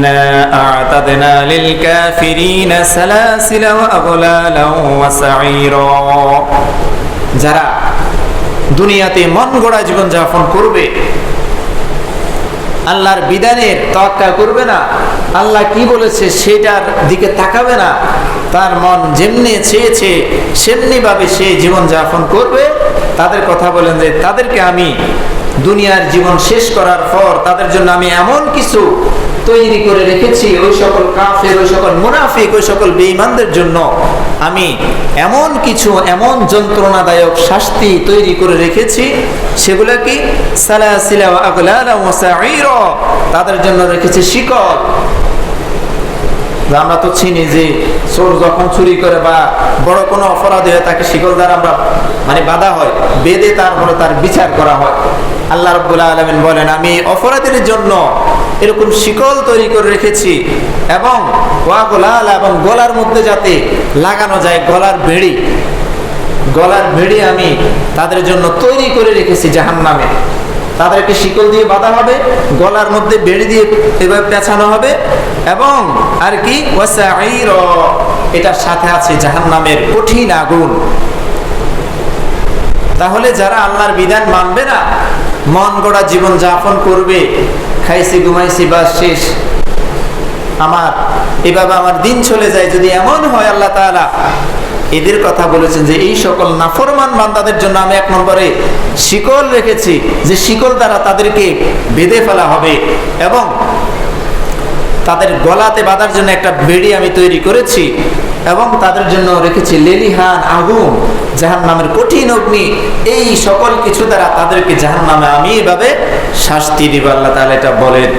ইন্না আ'তাদনা লিল কাফিরিনা সালাসিলা ওয়া আগলালা ওয়া সাঈরা। যারা দুনিয়াতে মন গড়া জীবন যাপন করবে, আল্লাহর বিধানের তাওয়াক্কুল করবে না, আল্লাহ কি বলেছে সেটার দিকে তাকাবে না, তার মন যেমনি চেয়েছে সেমনি ভাবে সে জীবন যাপন করবে, তাদের কথা বলেন যে তাদেরকে আমি দুনিয়ার জীবন শেষ করার পর তাদের জন্য আমি এমন কিছু তৈরি করে রেখেছি, ওই সকল কাফের, ওই সকল মুনাফিক, ওই সকল বেঈমানদের জন্য আমি এমন কিছু, এমন যন্ত্রণাদায়ক শাস্তি তৈরি করে রেখেছি, সেগুলো কি সালাসিলা ওয়া আগলালা ওয়া সাঈরা, তাদের জন্য রেখেছি শিকল। আমরা তো চিনি যে চোর যখন চুরি করে বা বড় কোনো অপরাধ হয়ে তাকে শিকল দ্বারা আমরা বাধা হয়, বেঁধে তারপরে তার বিচার করা হয়। আল্লাহ রাব্বুল আলামিন বলেন আমি অপরাধীর জন্য এরকম শিকল তৈরি করে রেখেছি, এবং ওয়াগলাল, এবং গলার মধ্যে যাতে লাগানো যায় গলার বেড়ি আমি তাদের জন্য তৈরি করে রেখেছি জাহান্নামে। তাদেরকে শিকল দিয়ে বাঁধা হবে, গলার মধ্যে বেড়ি দিয়ে এভাবে পেঁচানো হবে, এবং আর কি ওয়াসাঈরা, এটার সাথে আছে জাহান্নামের কঠিন আগুন। তাহলে যারা আল্লাহর বিধান মানবে না, মন গড়া জীবন যাপন করবে, খাইছি ঘুমাইছি বাস শেষ, আমার এভাবে আমার দিন চলে যায়, যদি এমন হয় আল্লাহ তাআলা এদের কথা বলেছেন যে এই সকল নাফরমান বান্দাদের জন্য আমি এক নম্বরে শিকল রেখেছি, যে শিকল দ্বারা তাদেরকে বেঁধে ফেলা হবে, এবং তাদের গলাতে বাঁধার জন্য একটা বেড়ি আমি তৈরি করেছি, এবং তাদের জন্য রেখেছি লেলিহান আগুন, জাহান্নামের কঠিন অগ্নি। এই সকল কিছু দ্বারা তাদেরকে জাহান্নামে আমি এভাবে শাস্তি দিব, আল্লাহ তাআলা এটা বলেন।